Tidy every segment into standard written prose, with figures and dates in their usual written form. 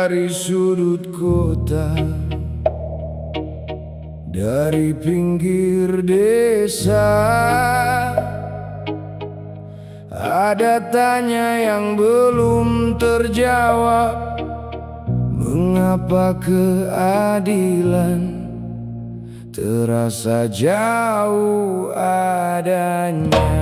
dari sudut kota, dari pinggir desa. Ada tanya yang belum terjawab, mengapa keadilan terasa jauh adanya.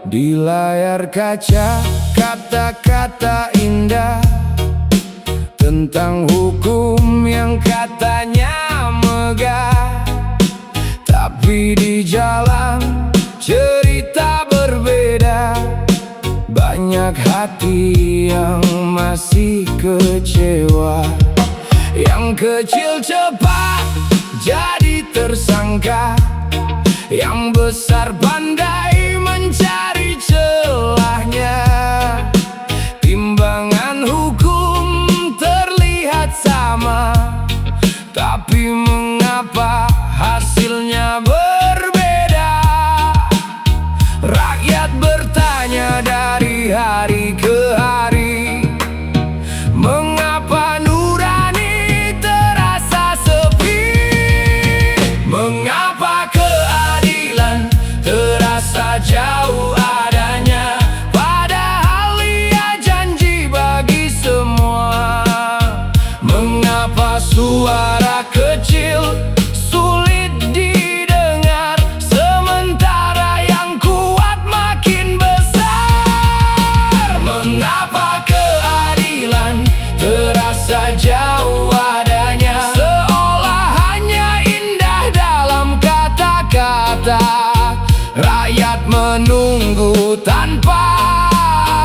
Di layar kaca kata-kata indah tentang hukum yang katanya megah, tapi di jalan cerita berbeda. Banyak hati yang masih kecewa, yang kecil cepat jadi tersangka, yang besar pandai mencari celahnya. Timbangan hukum terlihat sama, tapi mengapa hasilnya berbeda? Rakyat bertanya dari hari ke hari, mengapa nurani terasa sepi? Mengapa keadilan terasa jauh adanya, padahal ia janji bagi semua? Mengapa suara kecil sulit didengar, sementara yang kuat makin besar? Mengapa keadilan terasa jauh adanya, seolah hanya indah dalam kata-kata? Rakyat menunggu tanpa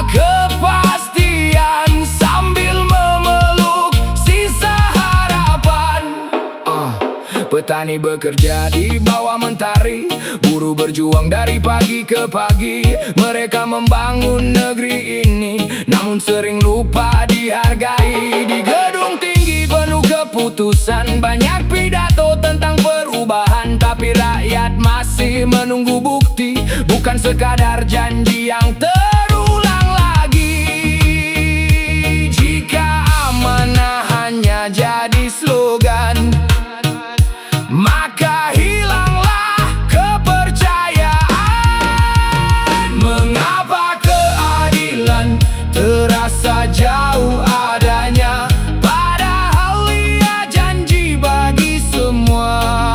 kepastian, sambil memeluk sisa harapan. Petani bekerja di bawah mentari, buruh berjuang dari pagi ke pagi. Mereka membangun negeri ini, namun sering lupa dihargai. Di gedung tinggi penuh keputusan, banyak pidato tentang perubahan, tapi rakyat masih menunggu bukti, bukan sekadar janji yang terulang lagi. Jika amanah hanya jadi slogan, maka hilanglah kepercayaan. Mengapa keadilan terasa jauh adanya, padahal ia janji bagi semua?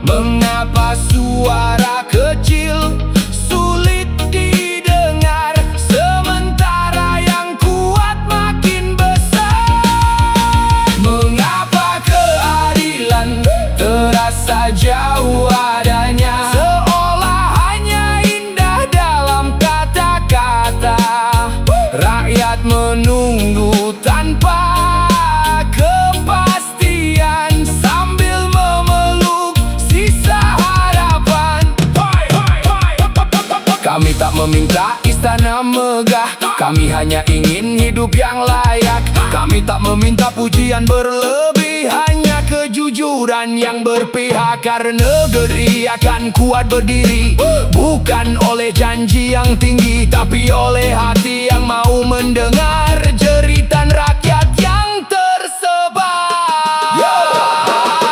Mengapa suara kecil sulit didengar, sementara yang kuat makin besar? Mengapa keadilan terasa jauh adanya, seolah hanya indah dalam kata-kata? Rakyat menunggu tanpa kepastian, sambil memeluk sisa harapan. Kami tak meminta istana megah, kami hanya ingin hidup yang layak. Kami tak meminta pujian berlebih, hanya kejujuran yang berpihak. Karena negeri akan kuat berdiri, bukan oleh janji yang tinggi, tapi oleh hati yang mau mendengar jeritan rakyat yang tersebar.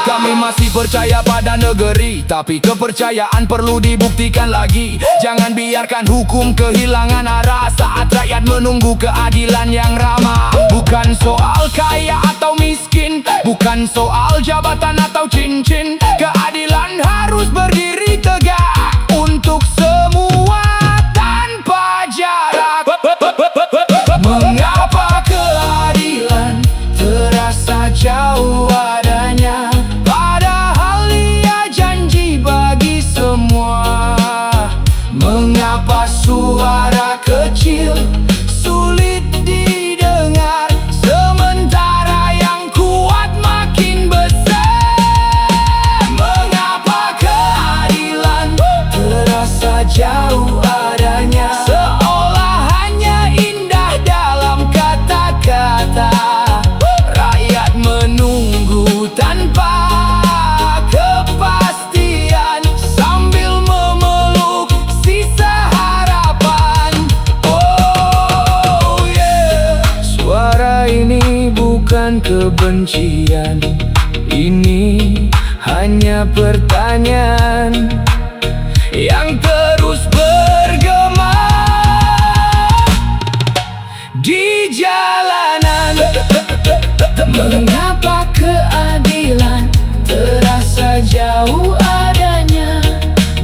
Kami masih percaya pada negeri, tapi kepercayaan perlu dibuktikan lagi. Jangan biarkan hukum kehilangan arah saat rakyat menunggu keadilan yang ramah. Bukan soal kaya atau miskin, bukan soal jabatan atau cincin. Keadilan harus berdiri tegak untuk semua tanpa jarak. Mengapa keadilan terasa jauh adanya, padahal ia janji bagi semua? Mengapa suara kecil sulit didengar, sementara yang kuat makin besar? kebencian. Ini hanya pertanyaan yang terus bergema di jalanan. Mengapa keadilan terasa jauh adanya,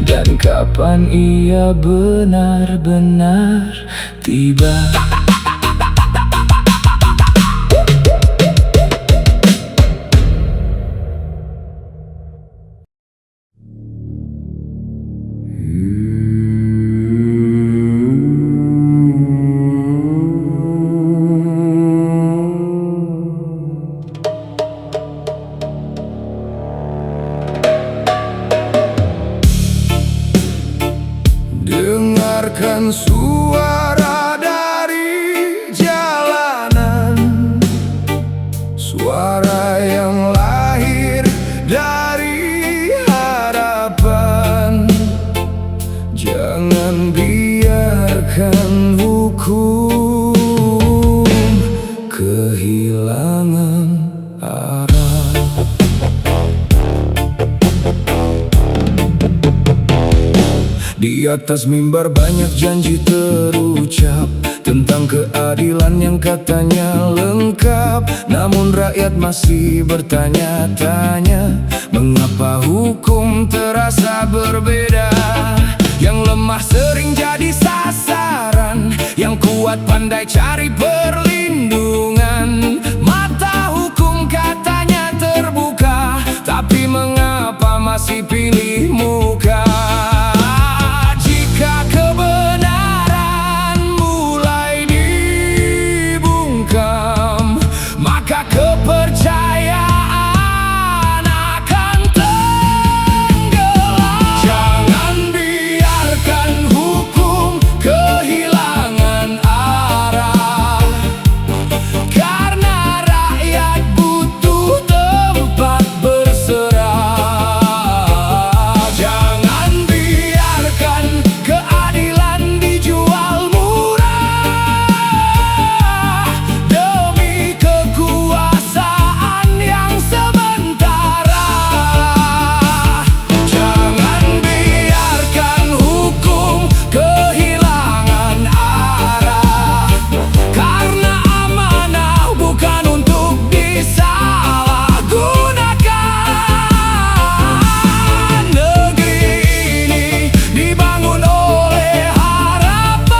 dan kapan ia benar-benar tiba? Dengarkan suara dari jalanan, suara yang lahir dari harapan. Jangan biarkan hukum kehilangan arah. Di atas mimbar banyak janji terucap tentang keadilan yang katanya lengkap. Namun rakyat masih bertanya-tanya, mengapa hukum terasa berbeda? Yang lemah sering jadi sasaran, yang kuat pandai cari perlindungan. Mata hukum katanya terbuka, tapi mengapa masih pilih muka? Kepercayaan akan tenggelam. Jangan biarkan hukum kehilangan arah, karena rakyat butuh tempat berserah. Jangan biarkan keadilan dijual murah demi kekuasaan yang sementara. Jangan biarkan hukum kehilangan arah, karena amanah bukan untuk disalahgunakan. Negeri ini dibangun oleh harapan,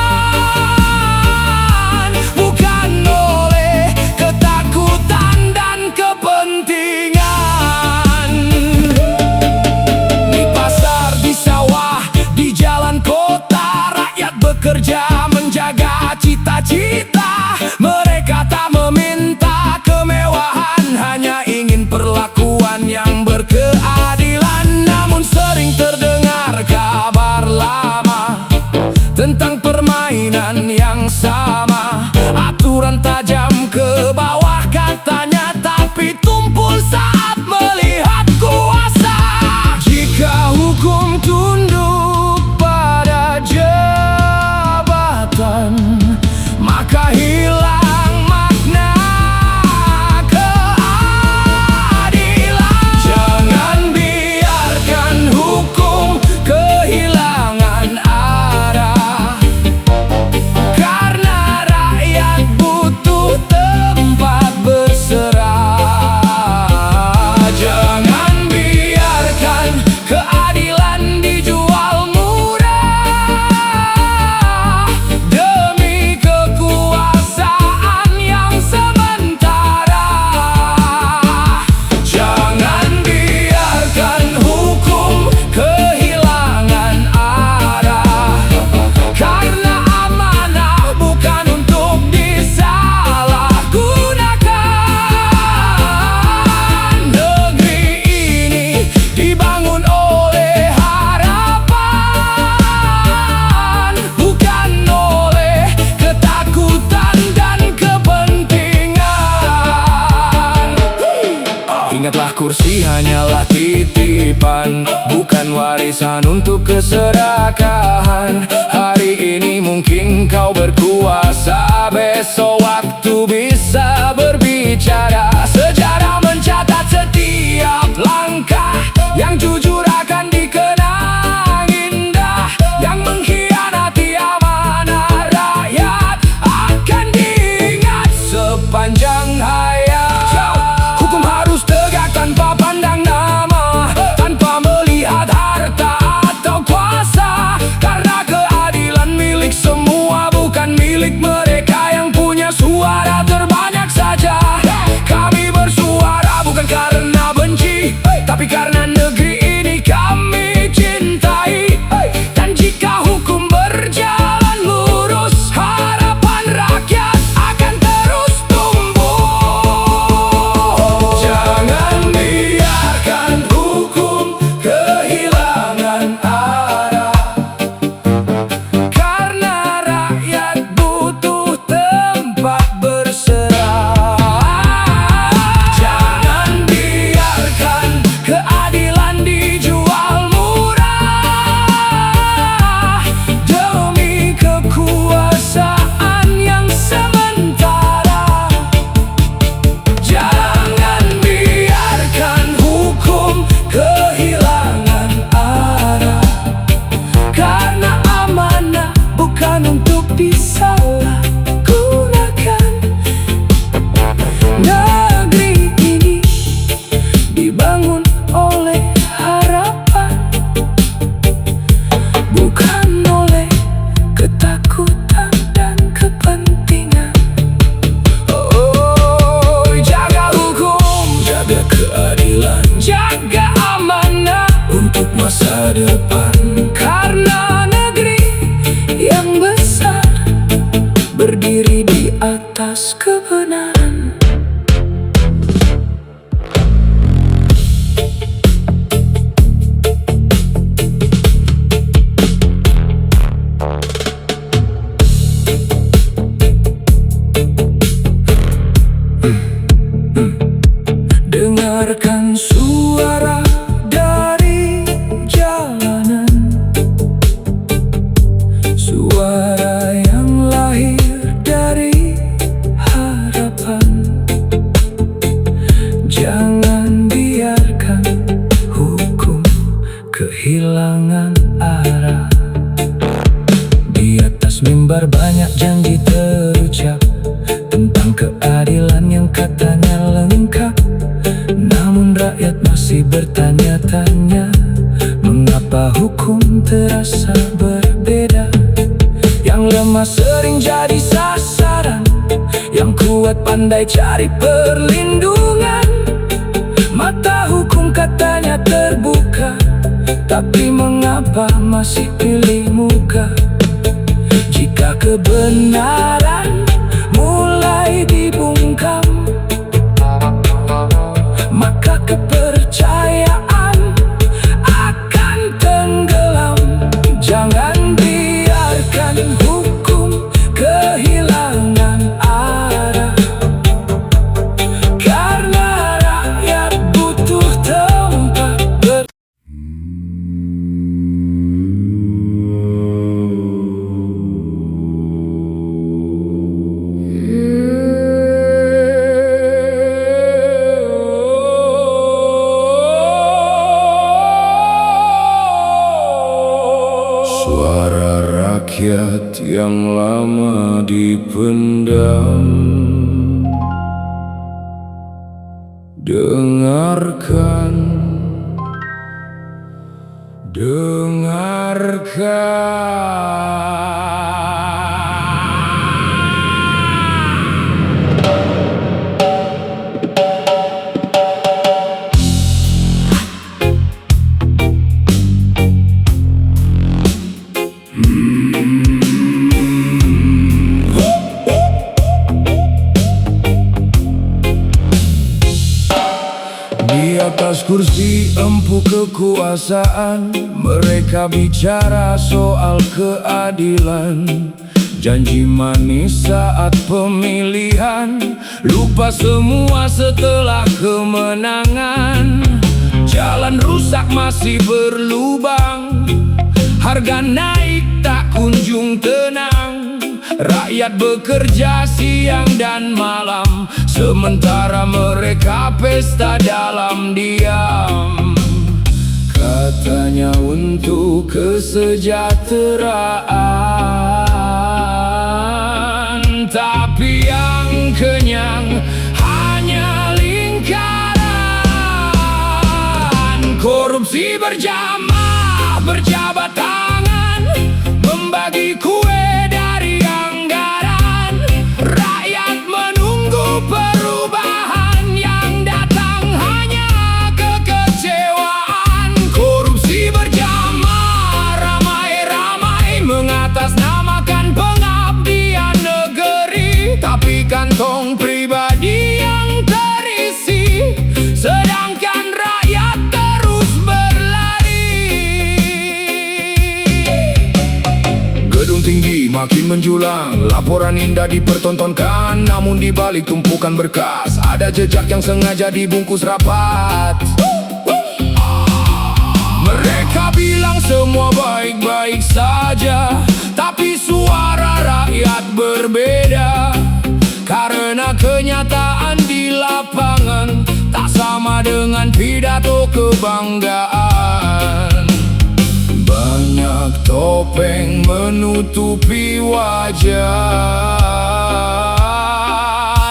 bukan oleh ketakutan dan kepentingan. Di pasar, di sawah, di jalan kota, rakyat bekerja menjaga cita-cita. Mereka tak meminta kemewahan, hanya ingin perlakuan yang berkeadilan. Namun sering terdengar kabar lama tentang permainan yang sama. Aturan tajam ke bawah katanya, tapi tumpul saat melihat kuasa. Jika hukum tunduk pada jabatan, maka hilang makna keadilan. Jangan biarkan hukum kehilangan arah, karena rakyat butuh tempat berserah. Jangan biarkan keadilan dijual murah demi kekuasaan yang sementara. Jangan biarkan hukum kehilangan arah, karena amanah bukan untuk disalahgunakan. Negeri ini dibangun oleh harapan, bukan oleh ketakutan dan kepentingan. Ingatlah, kursi hanyalah titipan, bukan warisan untuk keserakahan. Hari ini mungkin kau berkuasa, besok waktu bisa berbicara. Sejarah dibangun oleh harapan, bukan oleh ketakutan dan kepentingan. Oh, jaga hukum, jaga keadilan, jaga amanah untuk masa depan. Karena negeri yang besar berdiri di atas kebenaran. Dengarkan suara dari jalanan, suara yang lahir dari harapan. Jangan biarkan hukum kehilangan arah. Di atas mimbar banyak janji terucap tentang keadilan yang katanya lengkap. Namun rakyat masih bertanya-tanya, mengapa hukum terasa berbeda? Yang lemah sering jadi sasaran, yang kuat pandai cari perlindungan. Mata hukum katanya terbuka, tapi mengapa masih pilih muka? Jika kebenaran mulai dibungkam, maka kepercayaan akan tenggelam. Jangan biarkan hukum kehilangan arah, karena rakyat butuh tempat suara rakyat yang lama dipendam. Dengarkan, dengarkan. Di atas kursi empuk kekuasaan, mereka bicara soal keadilan. Janji manis saat pemilihan, lupa semua setelah kemenangan. Jalan rusak masih berlubang, harga naik tak kunjung tenang. Rakyat bekerja siang dan malam, sementara mereka pesta dalam diam. Katanya untuk kesejahteraan, tapi yang kenyang hanya lingkaran. Korupsi berjamaah, berjabat tangan, membagi kue dari anggaran. Rakyat menunggu perubahan, yang datang hanya kekecewaan. Korupsi berjamaah, ramai-ramai mengatasnamakan pengabdian negeri, tapi kantong pribadi yang terisi, sedangkan rakyat terus berlari. Gedung tinggi makin menjulang, laporan indah dipertontonkan, namun di balik tumpukan berkas ada jejak yang sengaja dibungkus rapat. Mereka bilang semua baik-baik saja, tapi suara rakyat berbeda. Karena kenyataan di lapangan tak sama dengan pidato kebanggaan. Banyak topeng menutupi wajah,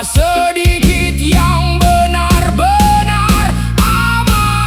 sedikit yang benar-benar aman.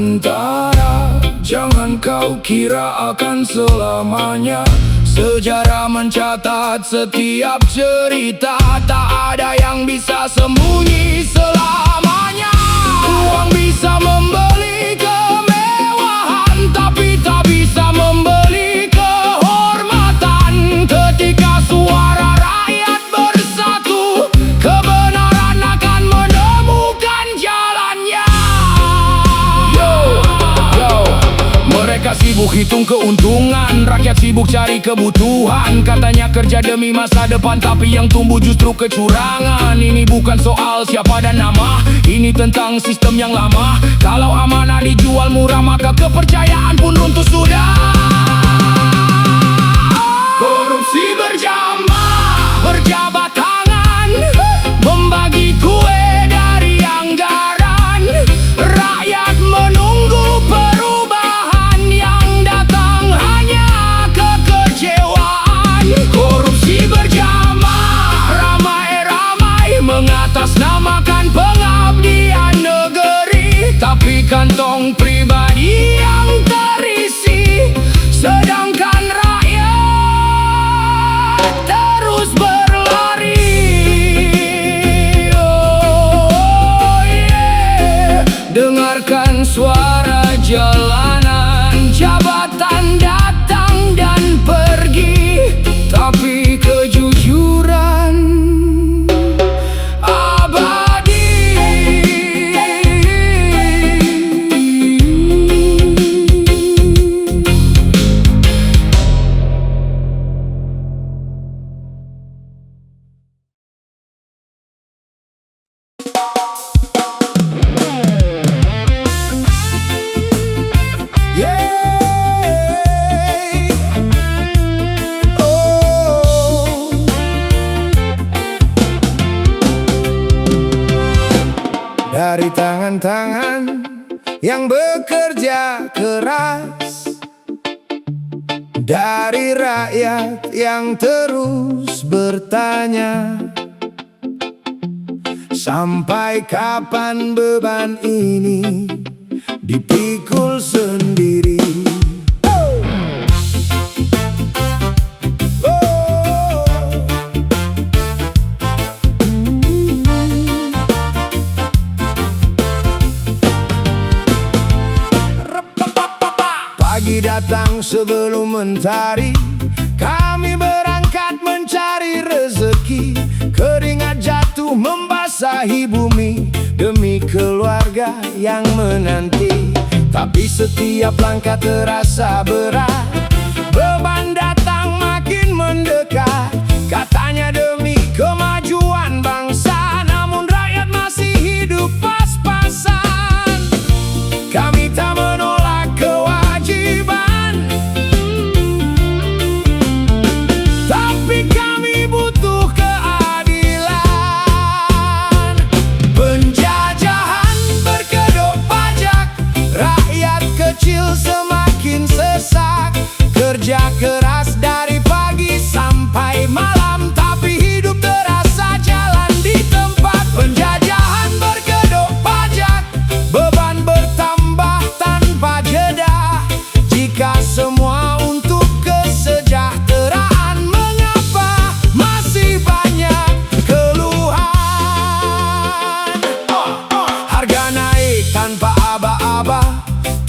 sementara. Jangan kau kira akan selamanya. Sejarah mencatat setiap cerita, tak ada yang bisa sembunyi selamanya. Uang bisa membeli kemewahan, tapi tak bisa membeli kehormatan. Ketika suara rakyat bersatu, kebenaran akan menemukan jalannya. Mereka sibuk hitung keuntungan, rakyat sibuk cari kebutuhan. Katanya kerja demi masa depan, tapi yang tumbuh justru kecurangan. Ini bukan soal siapa dan nama, ini tentang sistem yang lama. Kalau amanah dijual murah, maka kepercayaan pun runtuh sudah. Korupsi berjamaah, berjabat tangan, membagi kue dari anggaran. Rakyat menunggu perubahan, yang datang hanya kekecewaan. Korupsi berjamaah, ramai-ramai mengatasnamakan pengabdian negeri, tapi kantong pribadi yang terisi, sedangkan rakyat terus berlari. Oh yeah. Dengarkan suara jalanan, jabatan datang dan pergi, tapi kejujuran abadi. Dari tangan-tangan yang bekerja keras, dari rakyat yang terus bertanya, sampai kapan beban ini dipikul sendiri. Pagi datang sebelum mentari, kami berangkat mencari rezeki. Keringat jatuh membasahi bumi demi keluarga yang menanti. Tapi setiap langkah terasa berat, beban datang makin mendekat. Katanya demi kemajuan bangsa, namun rakyat masih hidup pas-pasan. Kami tak menolak kewajiban, tapi kami butuh keadilan. Penjajahan berkedok pajak, rakyat kecil semakin sesak. Kerja keras dari pagi sampai malam, tapi hidup terasa jalan di tempat. Penjajahan berkedok pajak, beban bertambah tanpa jeda. Jika semua untuk kesejahteraan, mengapa masih banyak keluhan? Harga naik tanpa aba-aba,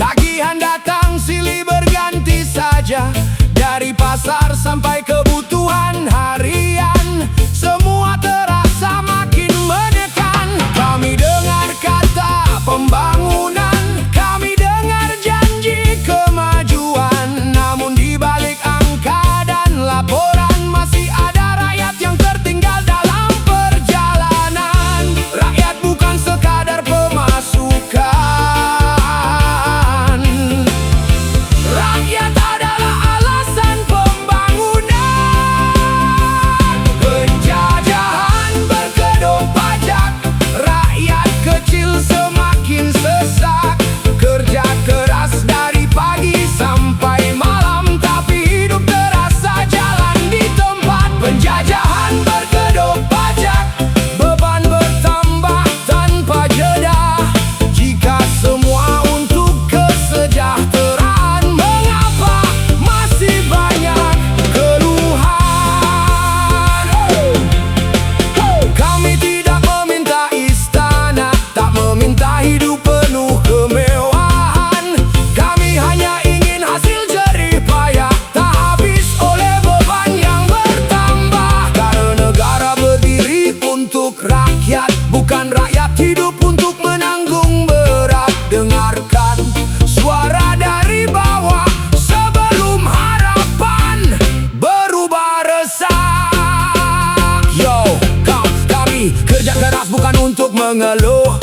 tagihan datang silih berganti saja. Dari pasar sampai kebutuhan harian, semua terasa makin menekan. Kami dengar kata pembangunan, kami dengar janji kemajuan, namun di balik angka dan laporan masih ada rakyat yang tertinggal dalam perjalanan. Rakyat bukan sekadar pemasukan, rakyat adalah alasan pembangunan. mengeluh,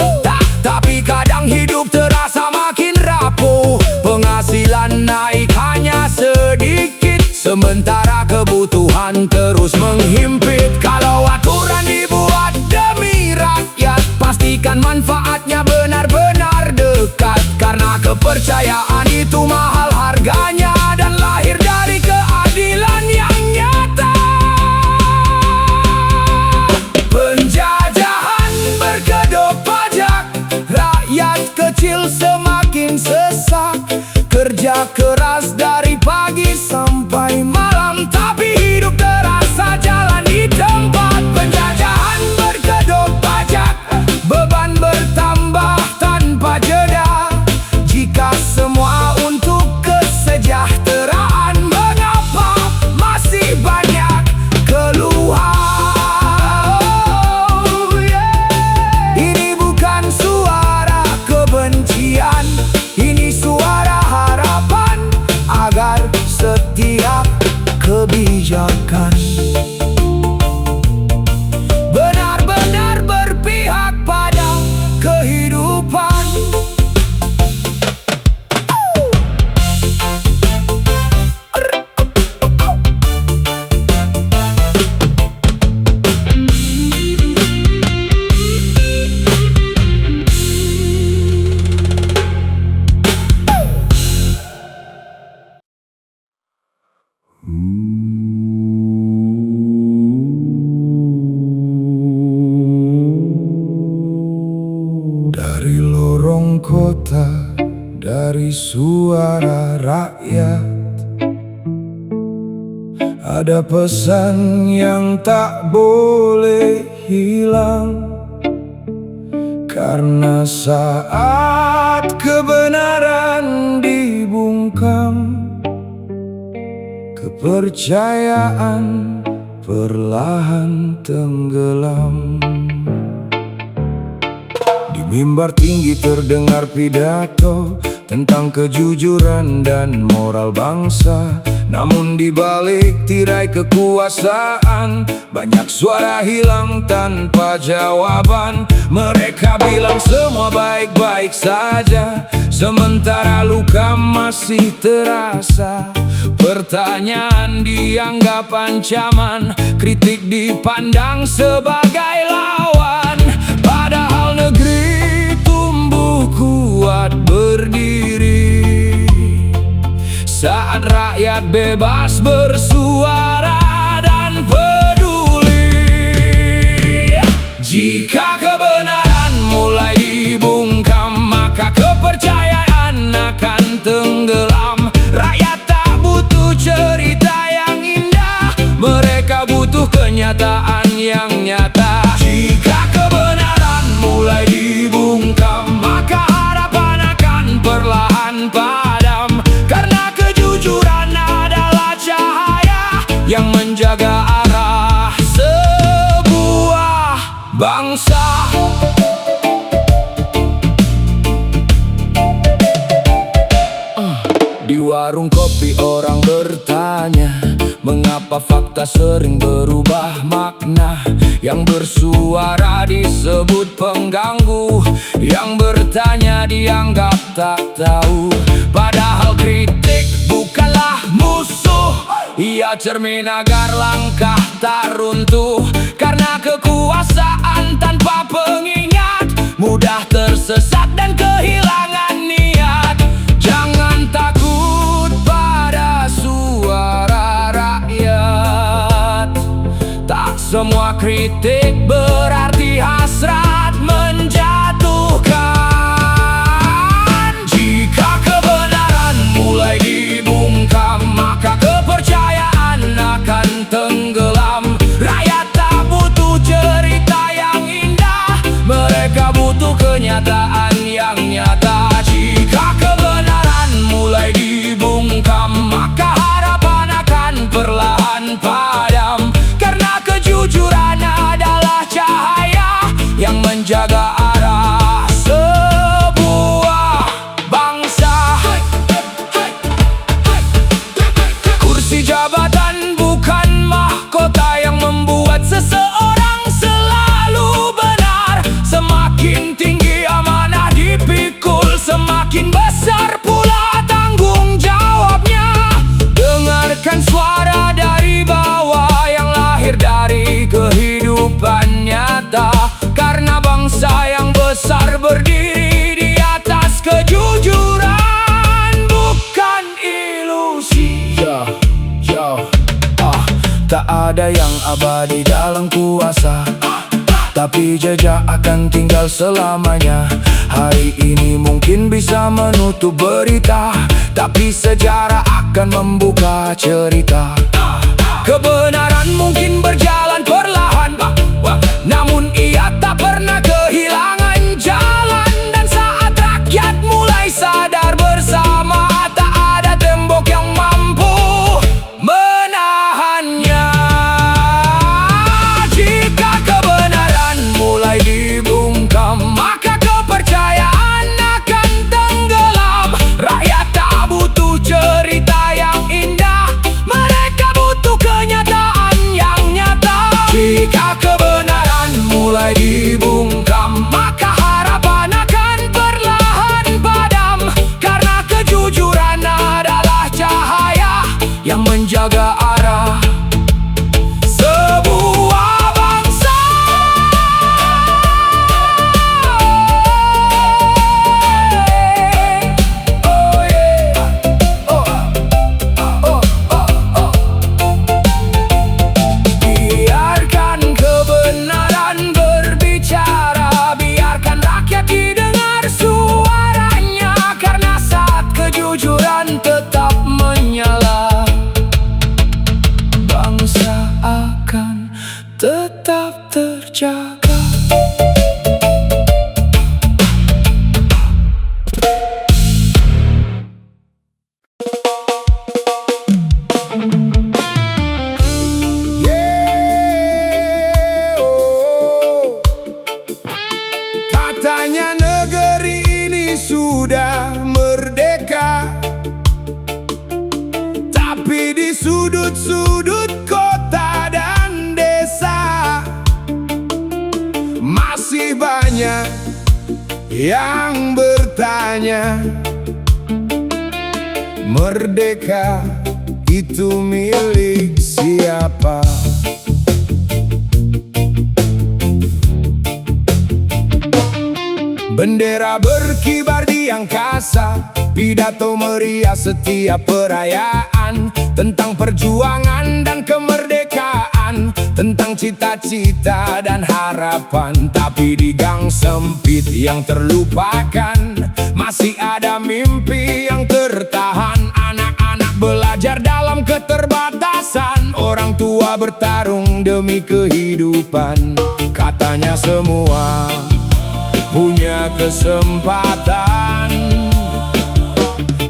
tapi kadang hidup terasa makin rapuh. Penghasilan naik hanya sedikit, sementara kebutuhan terus menghimpit. Kalau aturan dibuat demi rakyat, pastikan manfaatnya benar-benar dekat. Karena kepercayaan itu mahal harganya dan lahir dari keadilan yang nyata. Penjajahan berkedok pajak, rakyat kecil semakin sesak. Kerja keras dari pagi sampai malam, tapi hidup terasa jalan di tempat. Penjajahan berkedok pajak, beban bertambah tanpa jeda. Jika semua untuk kesejahteraan, mengapa masih banyak keluhan? Ini bukan suara kebencian, ini suara harapan agar setiap kebijakan benar-benar berpihak pada kehidupan. Dari lorong kota, dari suara rakyat, ada pesan yang tak boleh hilang. Karena saat kebenaran dibungkam, kepercayaan perlahan tenggelam. Di mimbar tinggi terdengar pidato tentang kejujuran dan moral bangsa. Namun di balik tirai kekuasaan, banyak suara hilang tanpa jawaban. Mereka bilang semua baik-baik saja, sementara luka masih terasa. Pertanyaan dianggap ancaman, kritik dipandang sebagai lawan. Padahal negeri tumbuh kuat berdiri saat rakyat bebas bersuara dan peduli. Jika kebenaran mulai dibungkam, maka kepercayaan akan tenggelam. Rakyat tak butuh cerita yang indah, mereka butuh kenyataan yang nyata. Jika kebenaran mulai dibungkam, maka harapan akan perlahan padam. Karena kejujuran adalah cahaya yang menjaga arah sebuah bangsa. Di warung kopi orang bertanya, mengapa fakta sering berubah makna? Yang bersuara disebut pengganggu, yang bertanya dianggap tak tahu. Padahal kritik bukanlah musuh, ia cermin agar langkah tak runtuh. Karena kekuasaan tanpa pengingat mudah tersesat dan kehilangan niat. Jangan takut pada suara rakyat, tak semua kritik berarti hasrat menjatuhkan. Jika kebenaran mulai dibungkam, maka kepercayaan akan tenggelam. Rakyat tak butuh cerita yang indah, mereka butuh kenyataan yang nyata. Jika kebenaran mulai dibungkam, maka harapan akan perlahan padam. Karena kejujuran adalah cahaya yang menjaga arah sebuah bangsa. Kursi jabatan bukan mahkota yang membuat seseorang selalu benar. Semakin Tak ada yang abadi dalam kuasa, tapi jejak akan tinggal selamanya. Hari ini mungkin bisa menutup berita, tapi sejarah akan membuka cerita. Kebenaran mungkin berjalan perlahan, namun ia tak pernah kehilangan jalan. Dan saat rakyat mulai sadar bersama, tak ada tembok yang mampu menahannya. Jika kebenaran mulai dibungkam, maka kepercayaan akan tenggelam. Rakyat tak butuh cerita yang indah, mereka butuh kenyataan yang nyata. Jika kebenaran mulai dibungkam, maka harapan akan perlahan padam. Karena kejujuran adalah cahaya yang menjaga arah sebuah bangsa. Biarkan kebenaran berbicara, biarkan rakyat didengar suaranya. Karena saat kejujuran tetap menyala, bangsa akan tetap terjaga. Katanya negeri ini sudah merdeka, tapi di sudut-sudut kota dan desa masih banyak yang bertanya, merdeka itu milik siapa? Bendera berkibar di angkasa, pidato meriah setiap perayaan, tentang perjuangan dan kemerdekaan, tentang cita-cita dan harapan. Tapi di gang sempit yang terlupakan, masih ada mimpi yang tertahan. Anak-anak belajar dalam keterbatasan, orang tua bertarung demi kehidupan. Katanya semua punya kesempatan,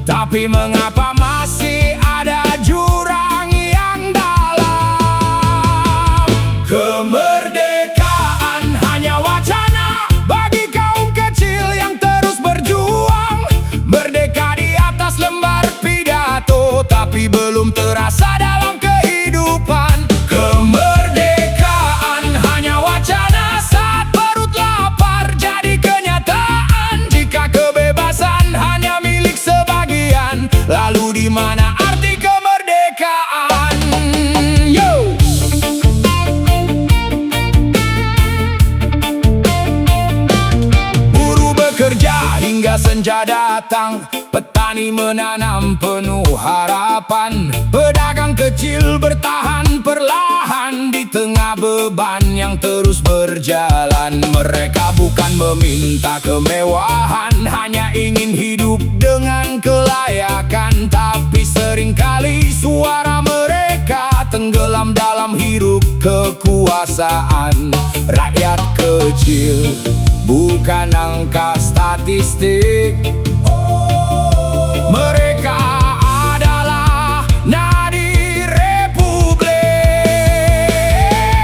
tapi mengapa masih ada jurang yang dalam? Kemerdekaan hanya wacana bagi kaum kecil yang terus berjuang. Merdeka di atas lembar pidato, tapi belum terasa dalam kehidupan. Kemerdekaan hanya wacana saat perut lapar jadi kenyataan. Jika kebebasan hanya milik sebagian, lalu di mana arti kemerdekaan? Yo! Buruh bekerja hingga senja datang, petani menanam penuh harapan, pedagang kecil bertahan perlahan di tengah beban yang terus berjalan. Mereka bukan meminta kemewahan, hanya ingin hidup dengan kelayakan. Tapi seringkali suara mereka tenggelam dalam hiruk kekuasaan. Rakyat kecil bukan angka statistik, mereka adalah nadi republik.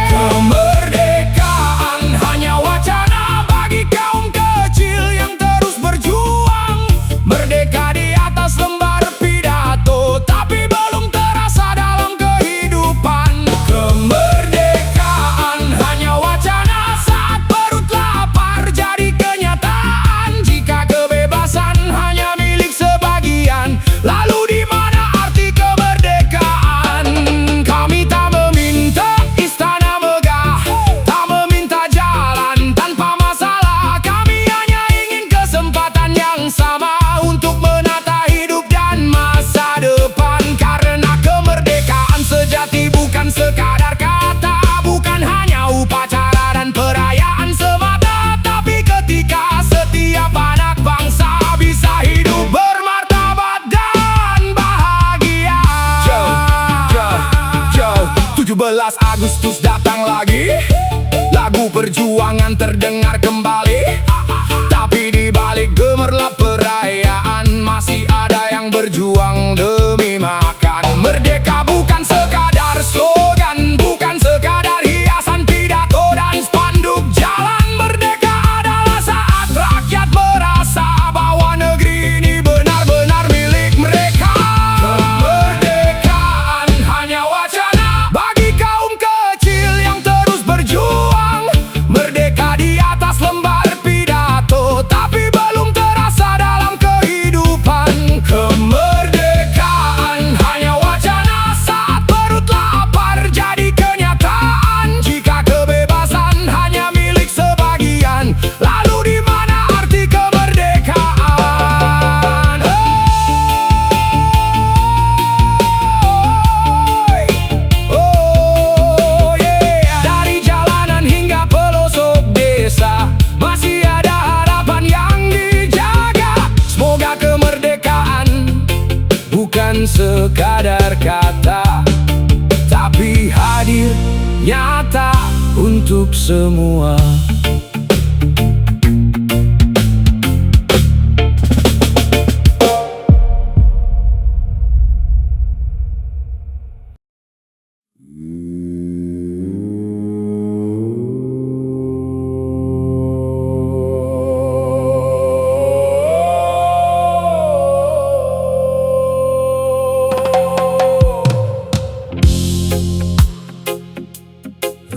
Kemerdekaan hanya wacana bagi kaum kecil yang terus berjuang. Merdeka di atas lembar pidato, tapi belum terasa dalam kehidupan. Kemerdekaan hanya wacana saat perut lapar jadi kenyataan. Jika kebebasan hanya milik sebagian, 17 Agustus datang lagi, lagu perjuangan terdengar kembali. Tapi di balik gemerlap perayaan masih ada yang berjuang demi makan. Merdeka bukan sekadar slogan, bukan sekadar hiasan pidato dan spanduk jalan. Merdeka adalah saat rakyat merasa bahwa negeri ini benar-benar milik mereka. Kemerdekaan hanya wacana bagi kaum kecil yang terus berjuang. Merdeka di atas lembar pidato, tapi belum terasa dalam kehidupan. Kemerdekaan hanya wacana saat perut lapar jadi kenyataan. Jika kebebasan hanya milik sebagian, lalu di mana arti kemerdekaan? Oh yeah. Dari jalanan hingga pelosok desa masih ada harapan yang dijaga. Semoga kemerdekaan bukan sekadar kata, tapi hadir nyata untuk semua.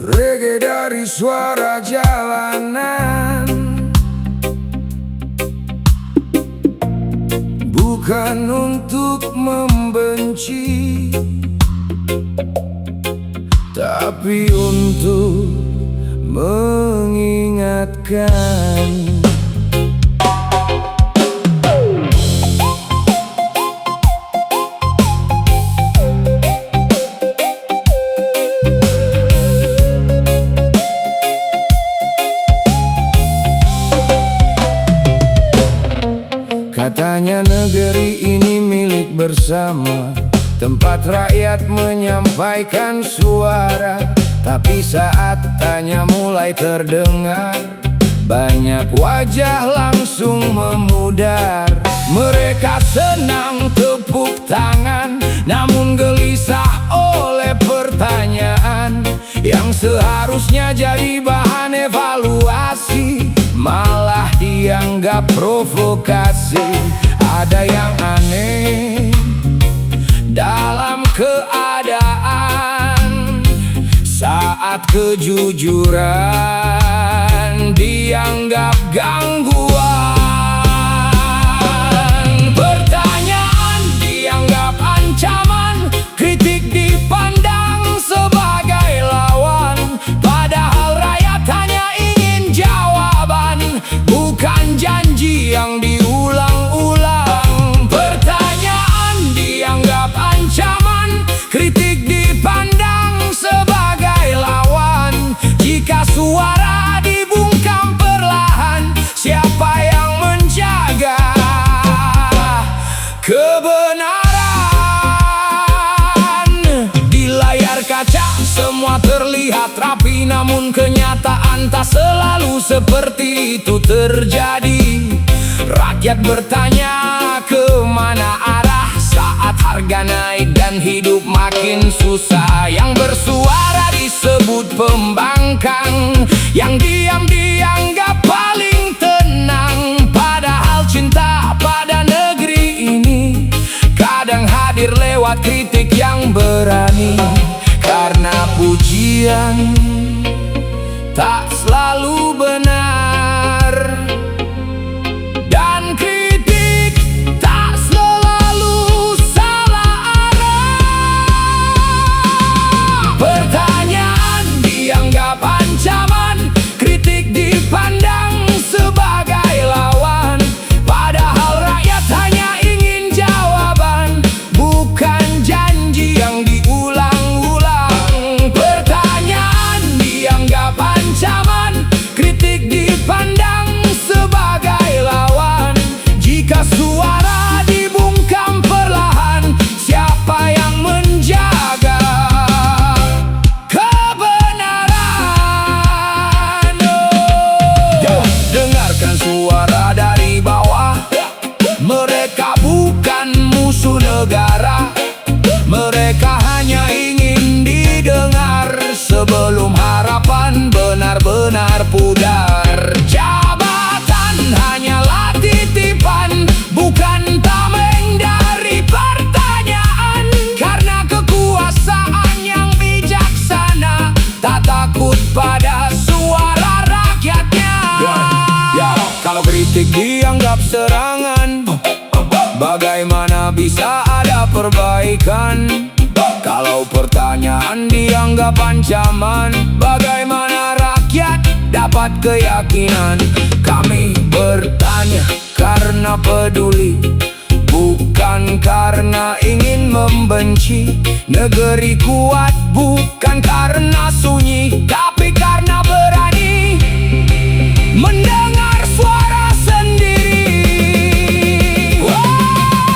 Reggae dari suara jalanan, bukan untuk membenci, tapi untuk mengingatkan. Katanya negeri ini milik bersama, tempat rakyat menyampaikan suara. Tapi saat tanya mulai terdengar, banyak wajah langsung memudar. Mereka senang tepuk tangan, namun gelisah oleh pertanyaan yang seharusnya jadi bahan evaluasi, malah dianggap provokasi. Ada yang aneh dalam keadaan saat kejujuran dianggap gangguan. Pertanyaan dianggap ancaman, kritik dipandang sebagai lawan. Padahal rakyat hanya ingin jawaban, bukan janji yang diulang-ulang. Pertanyaan dianggap ancaman, kritik dipandang sebagai lawan. Jika suara dibungkam perlahan, siapa yang menjaga kebenaran? Di layar kaca semua terlihat rapi, namun kenyataan tak selalu seperti itu terjadi. Rakyat bertanya kemana arah saat harga naik dan hidup makin susah. Yang bersuara disebut pembangkang, yang diam dianggap paling tenang. Padahal cinta pada negeri ini kadang hadir lewat kritik yang berani. Karena pujian tak selalu benar, dan kritik tak selalu salah arah. Pertanyaan dianggap ancaman, kritik dipandang sebagai lawan. Padahal rakyat hanya ingin jawaban, bukan janji yang diulang. perbaikan. Kalau pertanyaan dianggap ancaman, bagaimana rakyat dapat keyakinan? Kami bertanya karena peduli, bukan karena ingin membenci. Negeri kuat bukan karena sunyi, tapi karena berani mendengar suara sendiri.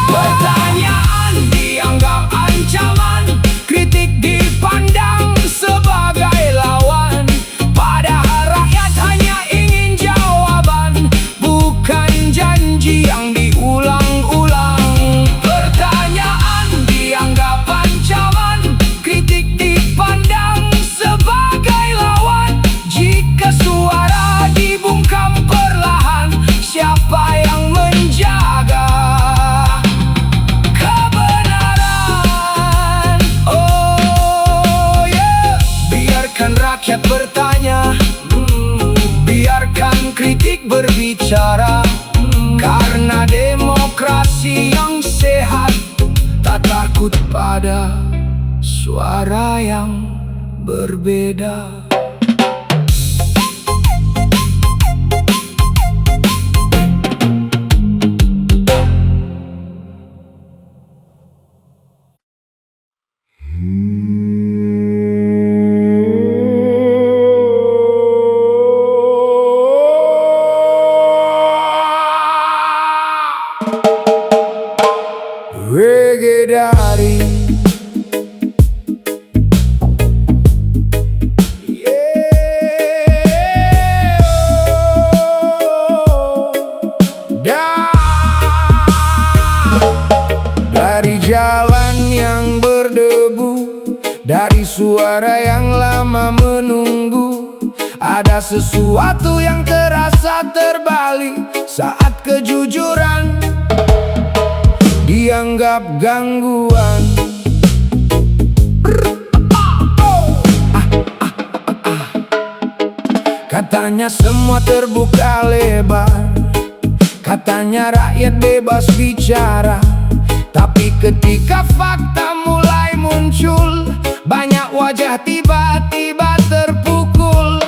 Pertanyaan dianggap ancaman, kritik dipandang sebagai lawan. Padahal rakyat hanya ingin jawaban, bukan janji yang diulang-ulang. Pertanyaan dianggap ancaman, kritik dipandang sebagai lawan. Jika suara dibungkam perlahan, siapa yang menjaga kebenaran? Oh yeah. Biarkan rakyat bertanya, biarkan kritik berbicara. Karena demokrasi yang sehat tak takut pada suara yang berbeda. Reggae Daddy, dari jalan yang berdebu, dari suara yang lama menunggu, ada sesuatu yang terasa terbalik saat kejujuran dianggap gangguan. Katanya semua terbuka lebar, katanya rakyat bebas bicara. Tapi ketika fakta mulai muncul, banyak wajah tiba-tiba terpukul.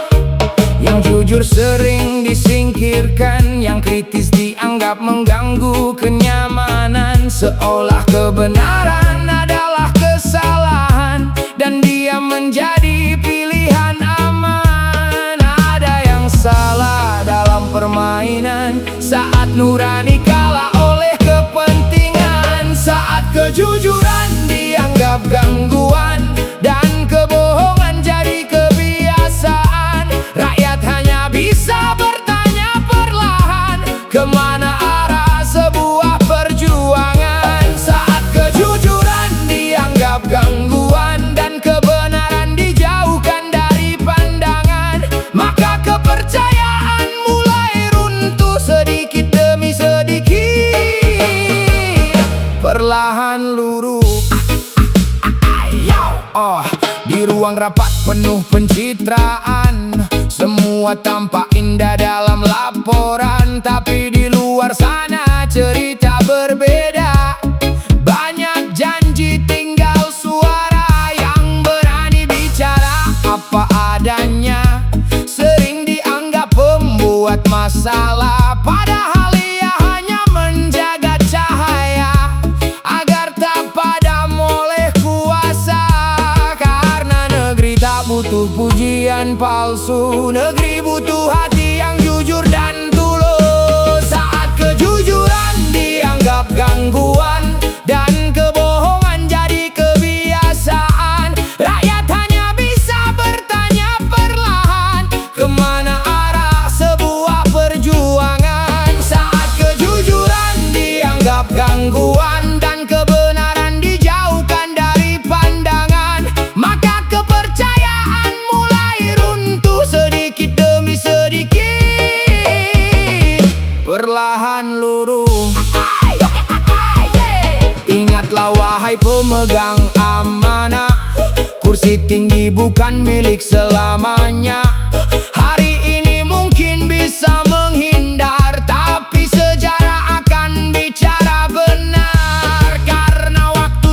Yang jujur sering disingkirkan, yang kritis dianggap mengganggu kenyamanan. Seolah kebenaran adalah kesalahan, dan dia menjadi pilihan aman. Ada yang salah dalam permainan, saat nurani kalah oleh kepentingan. Saat kejujuran dianggap gangguan, dan kebohongan jadi kebiasaan. Rakyat hanya bisa bertanya perlahan, kemana arah sebuah perjuangan? Saat kejujuran dianggap gangguan, dan kebenaran dijauhkan dari pandangan, maka kepercayaan mulai runtuh sedikit demi sedikit, perlahan luruh. Di ruang rapat penuh pencitraan, semua tampak indah dalam laporan. Tapi di luar sana cerita berbeda. Banyak janji, tinggal suara yang berani bicara apa adanya. Sering dianggap pembuat masalah, padahal ia hanya menjaga cahaya agar tak padam oleh kuasa. Karena negeri tak butuh pujian palsu, negeri butuh hati yang jujur dan tulus. Saat kejujuran dianggap gangguan, dan kebohongan jadi kebiasaan, rakyat hanya bisa bertanya perlahan, kemana arah sebuah perjuangan? Saat kejujuran dianggap gangguan, dan kebenaran dijauhkan dari pandangan, maka kepercayaan mulai runtuh sedikit demi sedikit, perlahan luruh. Ingatlah wahai pemegang amanah, kursi tinggi bukan milik selamanya. Hari ini mungkin bisa menghindar, tapi sejarah akan bicara benar. Karena waktu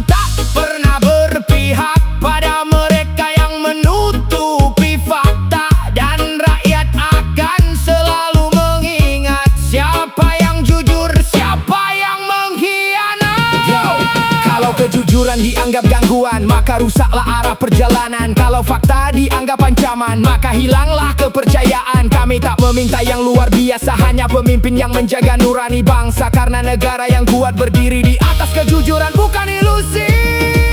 dianggap gangguan, maka rusaklah arah perjalanan. Kalau fakta dianggap ancaman, maka hilanglah kepercayaan. Kami tak meminta yang luar biasa, hanya pemimpin yang menjaga nurani bangsa. Karena negara yang kuat berdiri di atas kejujuran, bukan ilusi.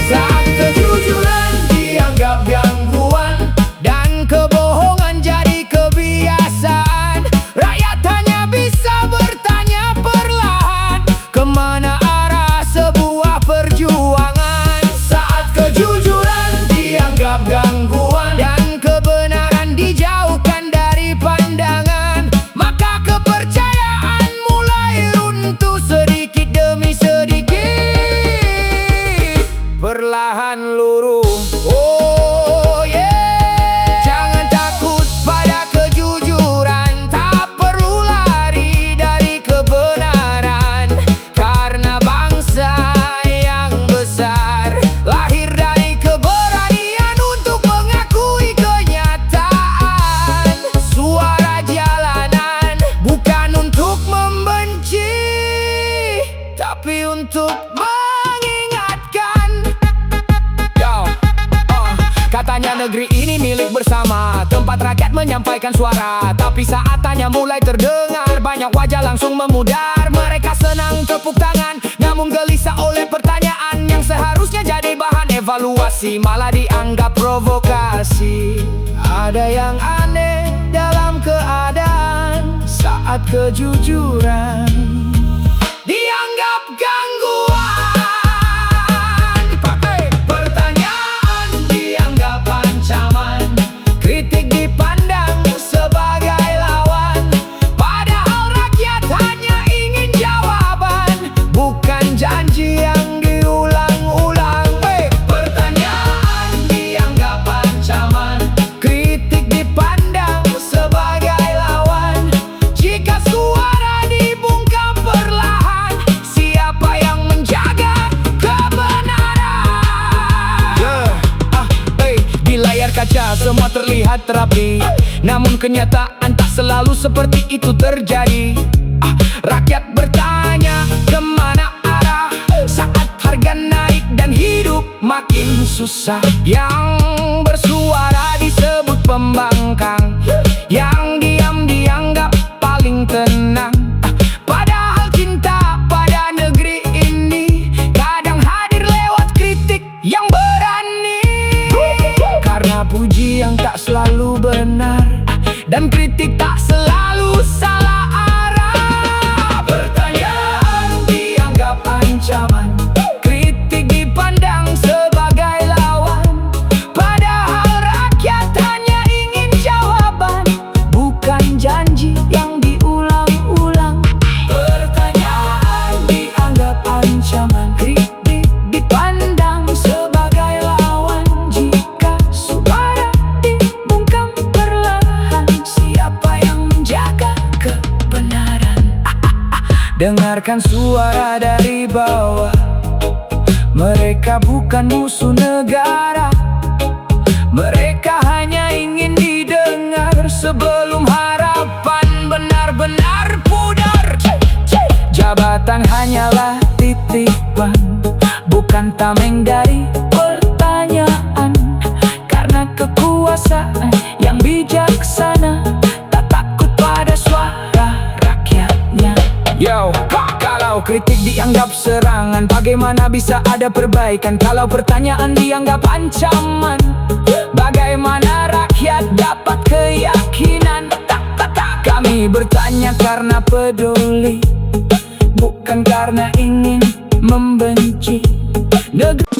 Saat kejujuran dianggap gangguan dan kebohongan jadi kebiasaan, rakyat hanya bisa bertanya perlahan, kemana arah sebuah perjuangan. Saat kejujuran dianggap gangguan dan kebenaran dijauhkan dari pandangan, maka kepercayaan mulai runtuh sedikit demi sedikit, perlahan luruh. Oh yeah, jangan takut pada kejujuran, tak perlu lari dari kebenaran. Karena bangsa yang besar lahir dari keberanian untuk mengakui kenyataan. Suara jalanan bukan untuk membenci, tapi untuk katanya negeri ini milik bersama, tempat rakyat menyampaikan suara. Tapi saat tanya mulai terdengar, banyak wajah langsung memudar. Mereka senang tepuk tangan, namun gelisah oleh pertanyaan yang seharusnya jadi bahan evaluasi, malah dianggap provokasi. Ada yang aneh dalam keadaan saat kejujuran dianggap gangguan. Kritik dipandang sebagai lawan, padahal rakyat hanya ingin jawaban, bukan janji yang diulang-ulang. Pertanyaan dianggap ancaman, kritik dipandang sebagai lawan. Jika suara dibungkam perlahan, siapa yang menjaga kebenaran? Di layar kaca semua terlihat rapi, namun kenyataan tak selalu seperti itu terjadi. Rakyat bertanya kemana arah saat harga naik dan hidup makin susah. Yang bersuara disebut pembangkang, yang diam dianggap paling tenang. Padahal cinta pada negeri ini kadang hadir lewat kritik yang berani. Karena puji yang tak selalu benar dan kritik tak selalu salah arah. Pertanyaan dianggap ancaman, kritik dipandang sebagai lawan, padahal rakyat hanya ingin jawaban, bukan janji yang diulang-ulang. Pertanyaan dianggap ancaman, kritik dipandang sebagai lawan. Jika suara dibungkam perlahan, siapa yang menjaga kebenaran? Dengarkan suara dari bawah, mereka bukan musuh negara. Mereka hanya ingin didengar sebelum harapan benar-benar pudar. Jabatan hanyalah titipan, bukan tameng dari pertanyaan. Karena kekuasaan yang bijaksana tak takut pada suara rakyatnya. Yo, kalau kritik dianggap serangan, bagaimana bisa ada perbaikan? Kalau pertanyaan dianggap ancaman, bagaimana rakyat dapat keyakinan? Kami bertanya karena peduli, bukan karena ingin membenci negeri.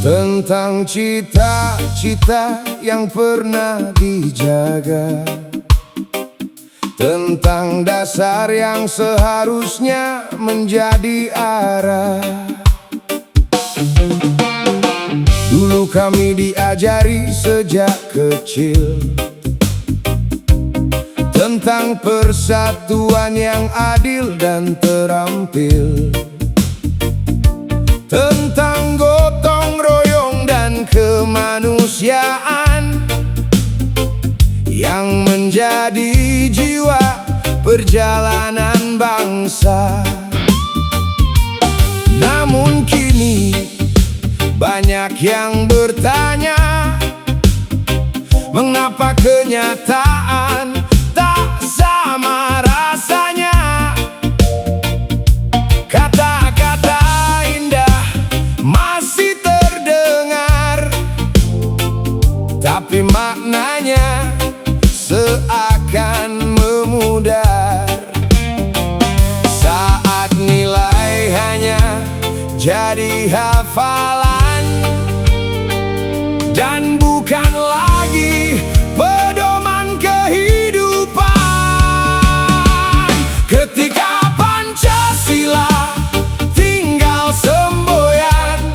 Tentang cita-cita yang pernah dijaga, tentang dasar yang seharusnya menjadi arah. Dulu kami diajari sejak kecil tentang persatuan yang adil dan terampil, tentang gotong royong dan kemanusiaan yang menjadi jiwa perjalanan bangsa. Namun kini banyak yang bertanya, mengapa kenyataan tak sama rasanya? Kata-kata indah masih terdengar, tapi maknanya seakan memudar. Saat nilai hanya jadi hafalan dan bukan lagi pedoman kehidupan. Ketika Pancasila tinggal semboyan,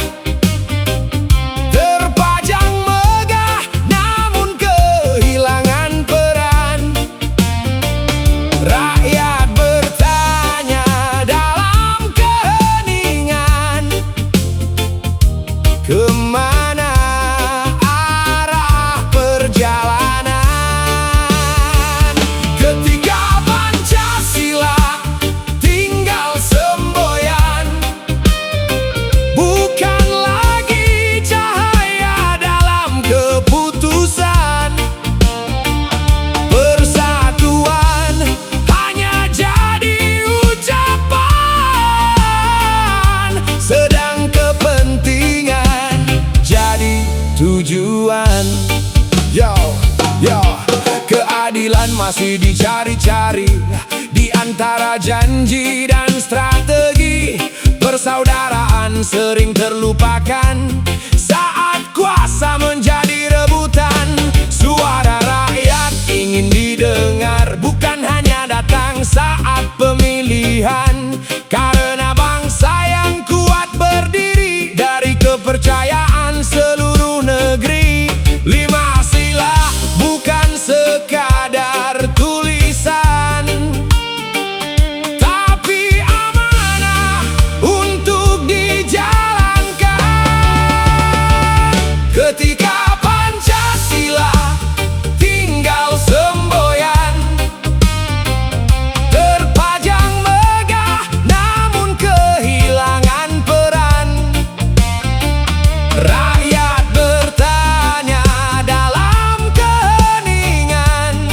terpajang megah namun kehilangan peran. Rakyat bertanya dalam keheningan, kemana arah perjalanan? Ketika Pancasila tinggal semboyan, bukan lagi cahaya dalam keputusan. Persatuan hanya jadi ucapan, sedang kepentingan jadi tujuan. Yo, yo, keadilan masih dicari-cari di antara janji dan strategi. Persaudaraan sering terlupakan saat kuasa menjadi rebutan. Suara rakyat ingin didengar, bukan hanya datang saat pemilihan. Karena bangsa yang kuat berdiri dari kepercayaan seluruh negeri. 5 sila bukan sekadar tulisan, tapi amanah untuk dijalankan. Ketika Pancasila tinggal semboyan, terpajang megah namun kehilangan peran. Rakyat bertanya dalam keheningan,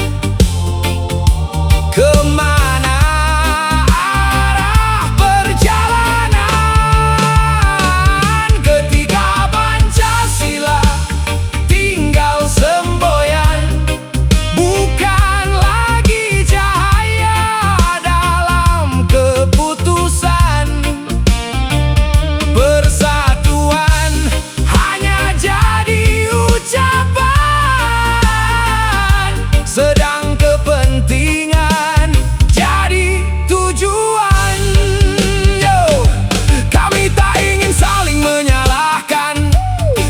kemana arah perjalanan? Ketika Pancasila tinggal semboyan, bukan lagi cahaya dalam keputusan. Persatuan hanya jadi ucapan, sedang kepentingan jadi tujuan. Yo, kami tak ingin saling menyalahkan,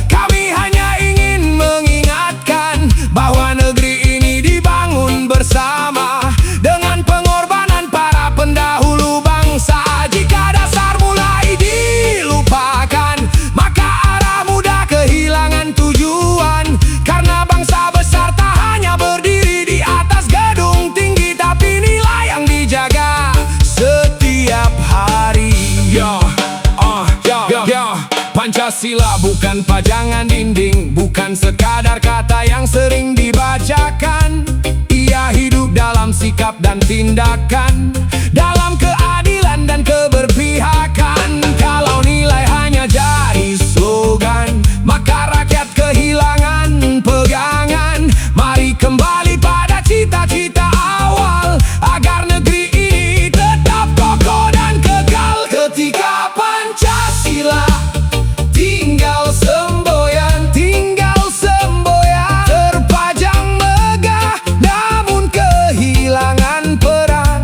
kami hanya ingin mengingatkan bahwa negeri ini dibangun bersama dengan pengorbanan para pendahulu bangsa. Jika dasar mulai dilupakan, maka arah mudah kehilangan tujuan. Karena bangsa besar tak hanya berdiri di atas gedung tinggi, tapi nilai yang dijaga setiap hari. Yo, yo, Pancasila bukan pajangan dinding, bukan sekadar kata yang sering dibacakan. Ia hidup dalam sikap dan tindakan, dalam keadilan dan keberpihakan. Kalau nilai hanya jadi slogan, maka rakyat kehilangan pegangan. Mari kembali pada cita-cita awal, agar negeri ini tetap kokoh dan kekal. Ketika Pancasila tinggal semboyan, terpajang megah namun kehilangan peran.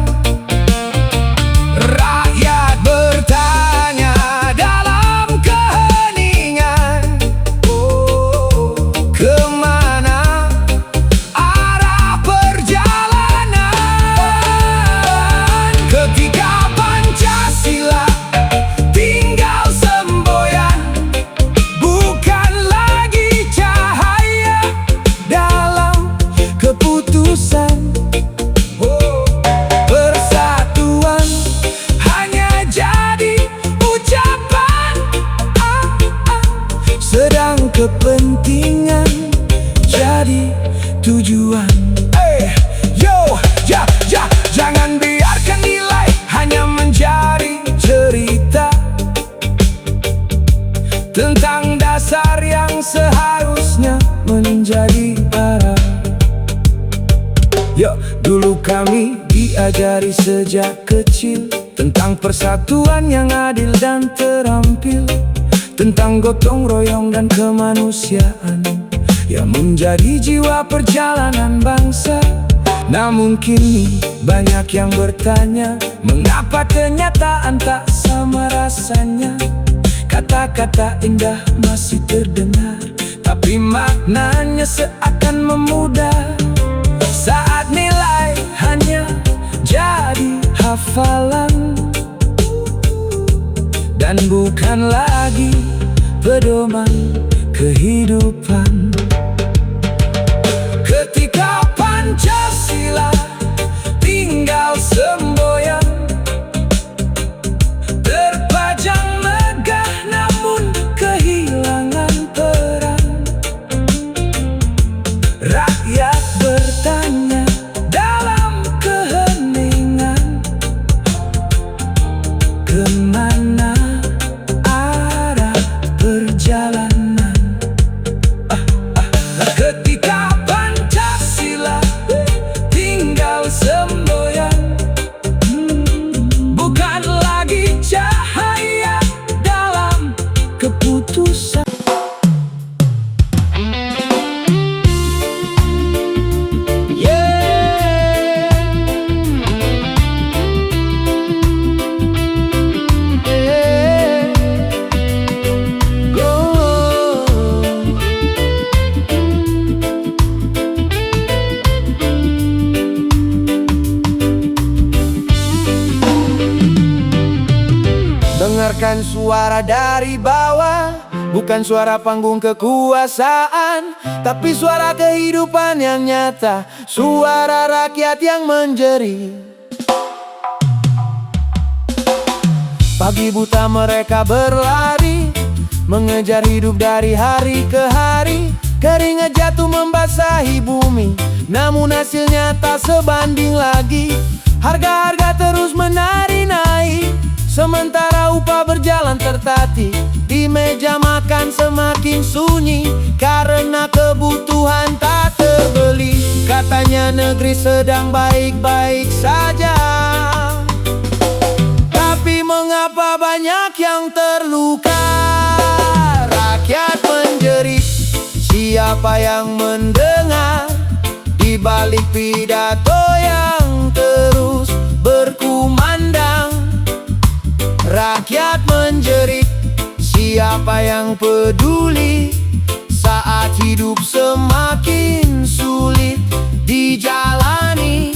tujuan. Jangan biarkan nilai hanya menjadi cerita tentang dasar yang seharusnya menjadi arah. Dulu kami diajari sejak kecil tentang persatuan yang adil dan terampil, tentang gotong royong dan kemanusiaan yang menjadi jiwa perjalanan bangsa. Namun kini banyak yang bertanya, mengapa kenyataan tak sama rasanya? Kata-kata indah masih terdengar, tapi maknanya seakan memudar. Saat nilai hanya jadi hafalan dan bukan lagi pedoman kehidupan. Ketika Pancasila tinggal semboyan, terpajang megah namun kehilangan peran. Rakyat bertanya dalam keheningan, kemana arah perjalanan? Ketika Pancasila tinggal semboyan, bukan lagi cahaya dalam keputusan. Dengarkan suara dari bawah, bukan suara panggung kekuasaan, tapi suara kehidupan yang nyata, suara rakyat yang menjerit. Pagi buta mereka berlari, mengejar hidup dari hari ke hari. Keringat jatuh membasahi bumi, namun hasilnya tak sebanding lagi. Harga-harga terus menari naik, sementara upah berjalan tertatih. Di meja makan semakin sunyi, karena kebutuhan tak terbeli. Katanya negeri sedang baik-baik saja, tapi mengapa banyak yang terluka? Rakyat menjerit, siapa yang mendengar? Di balik pidato yang terus berkumandang, rakyat menjerit, siapa yang peduli? Saat hidup semakin sulit dijalani,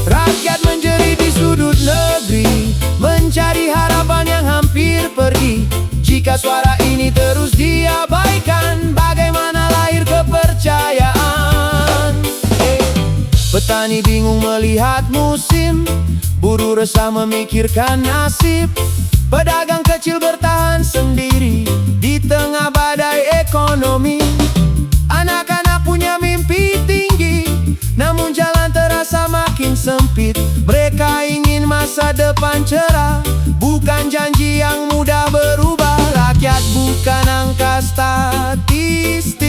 rakyat menjerit di sudut negeri, mencari harapan yang hampir pergi. Jika suara ini terus diabaikan, bagaimana lahir kepercayaan? Petani bingung melihat musim, buruh resah memikirkan nasib. Pedagang kecil bertahan sendiri di tengah badai ekonomi. Anak-anak punya mimpi tinggi, namun jalan terasa makin sempit. Mereka ingin masa depan cerah, bukan janji yang mudah berubah. Rakyat bukan angka statistik,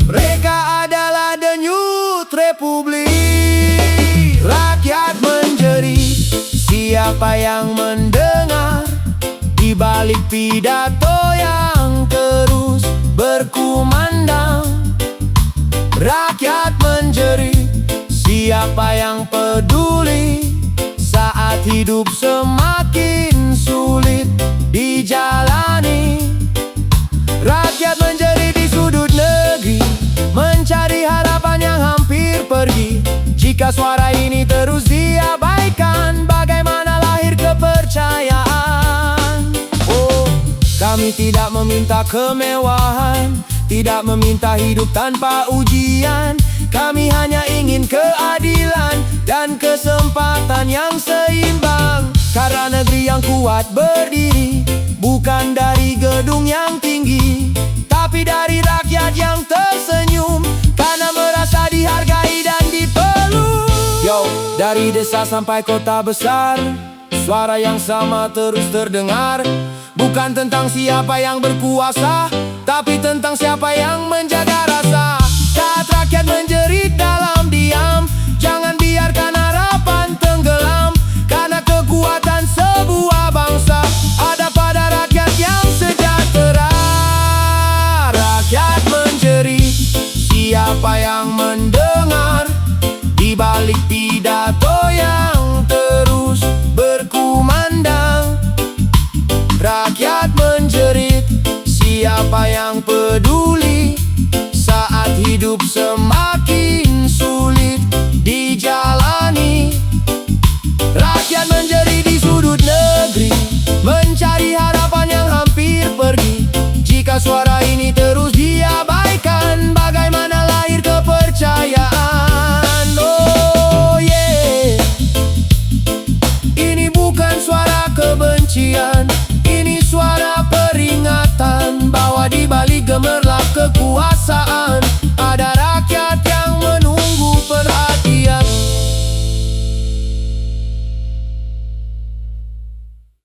mereka adalah denyut republik. Rakyat menjerit, siapa yang mendengar? Di balik pidato yang terus berkumandang, rakyat menjerit, siapa yang peduli? Saat hidup semakin sulit dijalani, rakyat menjerit di sudut negeri, mencari harapan yang hampir pergi. Jika suara ini terus diabaikan, bagaimana lahir kepercayaan? Kami tidak meminta kemewahan, tidak meminta hidup tanpa ujian. Kami hanya ingin keadilan dan kesempatan yang seimbang. Karena negeri yang kuat berdiri bukan dari gedung yang tinggi, tapi dari rakyat yang Dari desa sampai kota besar, suara yang sama terus terdengar. Bukan tentang siapa yang berkuasa, tapi tentang siapa yang menjaga rasa. Saat rakyat menjerit dalam diam, jangan biarkan harapan tenggelam. Karena kekuatan sebuah bangsa ada pada rakyat yang sejahtera. Rakyat menjerit, siapa yang mendengar? Di balik pidato yang terus berkumandang, rakyat menjerit, siapa yang peduli? Saat hidup semakin sulit dijalani, rakyat menjerit di sudut negeri, mencari harapan yang hampir pergi. Jika suara ini terus diabaikan, bagaimana lahir kepercayaan? Oh yeah, ini bukan suara kebencian, ini suara peringatan bahwa di balik gemerlap kekuasaan